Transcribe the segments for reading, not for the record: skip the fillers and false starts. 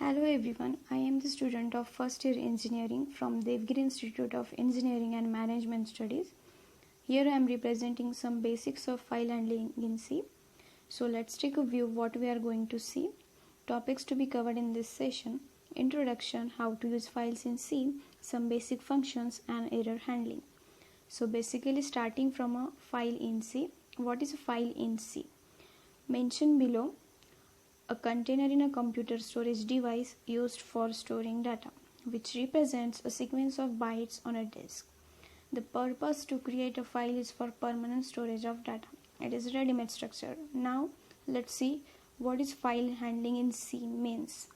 Hello everyone, I am the student of first year engineering from Devgiri Institute of Engineering and Management Studies. Here I am representing some basics of file handling in C. So let's take a view what we are going to see. Topics to be covered in this session: introduction, how to use files in C, some basic functions and error handling. So basically starting from a file in C. What is a file in C? Mentioned below, a container in a computer storage device used for storing data, which represents a sequence of bytes on a disk. The purpose to create a file is for permanent storage of data. It is a ready-made structure. Now let's see what is file handling in C means.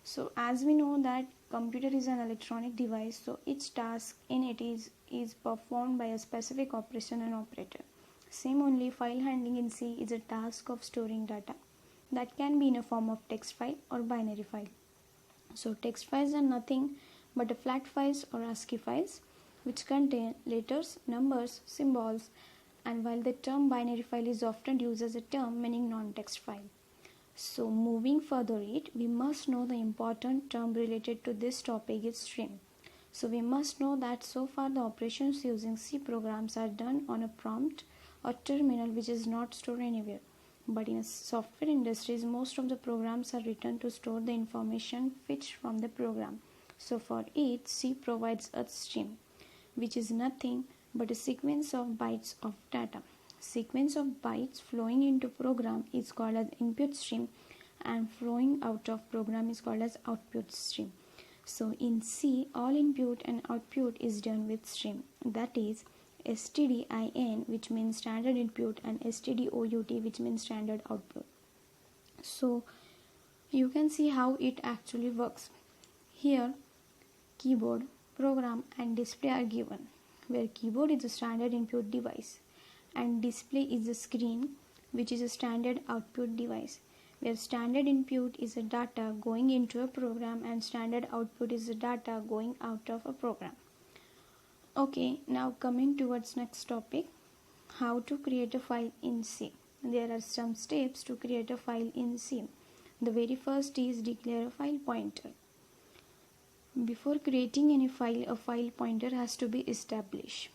So as we know that computer is an electronic device, so each task in it is performed by a specific operation and operator. Same only file handling in C is a task of storing data that can be in a form of text file or binary file. So text files are nothing but flat files or ASCII files which contain letters, numbers, symbols, and while the term binary file is often used as a term meaning non-text file. So moving further we must know the important term related to this topic is stream. So we must know that so far the operations using C programs are done on a prompt or terminal which is not stored anywhere. But in software industries, most of the programs are written to store the information fetched from the program. So for it, C provides a stream, which is nothing but a sequence of bytes of data. Sequence of bytes flowing into program is called as input stream, and flowing out of program is called as output stream. So in C, all input and output is done with stream. That is stdin, which means standard input, and stdout, which means standard output. So you can see how it actually works. Here keyboard, program and display are given, where keyboard is a standard input device and display is a screen which is a standard output device, where standard input is a data going into a program and standard output is the data going out of a program. Okay, now coming towards next topic, how to create a file in C. There are some steps to create a file in C. The very first is declare a file pointer. Before creating any file, a file pointer has to be established.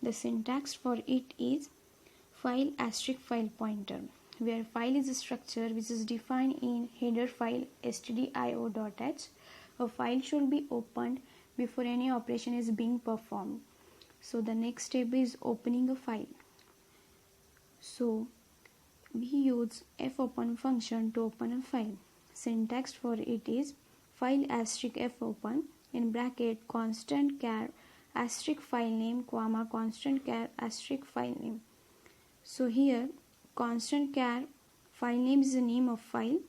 The syntax for it is file * file pointer, where file is a structure which is defined in header file stdio.h. A file should be opened before any operation is being performed. So the next step is opening a file. So we use fopen function to open a file. Syntax for it is file * fopen in bracket constant char * file name comma constant char * file name. So here constant char file name is the name of file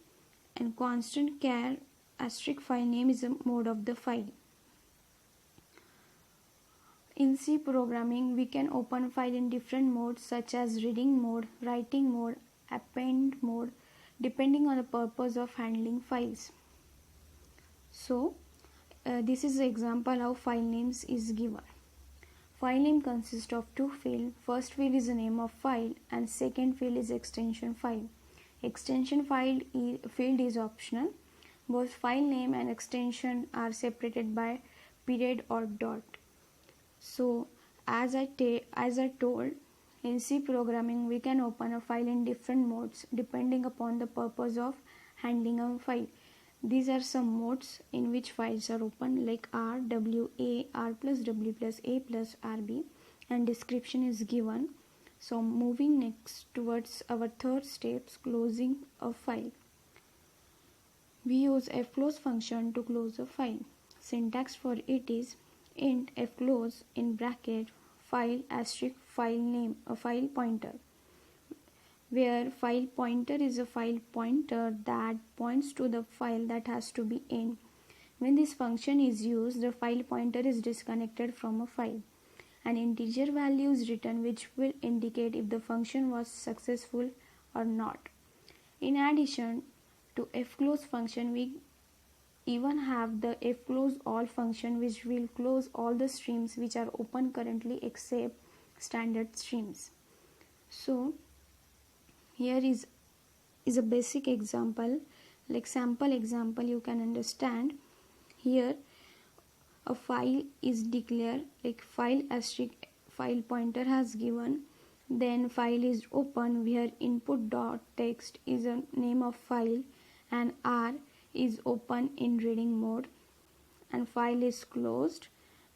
and constant char * file name is the mode of the file. In C programming, we can open file in different modes such as reading mode, writing mode, append mode, depending on the purpose of handling files. So, this is the example how file names is given. File name consists of two fields. First field is the name of file and second field is extension file. Extension field is optional. Both file name and extension are separated by period or dot. So as I told, in C programming we can open a file in different modes depending upon the purpose of handling a file. These are some modes in which files are open, like R, W, A, R plus W plus A plus RB, and description is given. So moving next towards our third step, closing a file. We use fclose function to close a file. Syntax for it is int fclose in bracket file * file name, a file pointer, where file pointer is a file pointer that points to the file that has to be in. When this function is used, the file pointer is disconnected from a file. An integer value is written which will indicate if the function was successful or not. In addition to fclose function, we even have the fclose all function which will close all the streams which are open currently except standard streams. So here is a basic example like sample example you can understand. Here a file is declared, like file asterisk file pointer has given, then file is open where input dot text is a name of file and R is open in reading mode, and file is closed.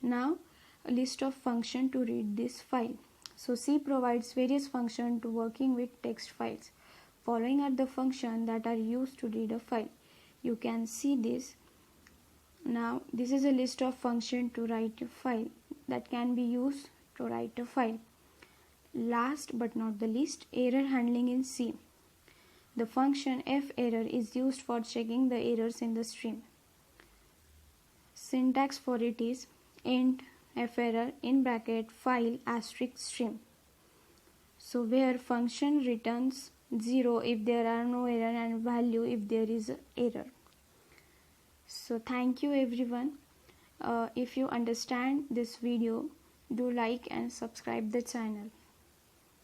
Now a list of function to read this file. So C provides various functions to working with text files. Following are the functions that are used to read a file. You can see this. Now this is a list of functions to write a file that can be used to write a file. Last but not the least, error handling in C. The function ferror is used for checking the errors in the stream. Syntax for it is int ferror in bracket file asterisk stream. So where function returns 0 if there are no error and value if there is an error. So thank you everyone. If you understand this video, do like and subscribe the channel.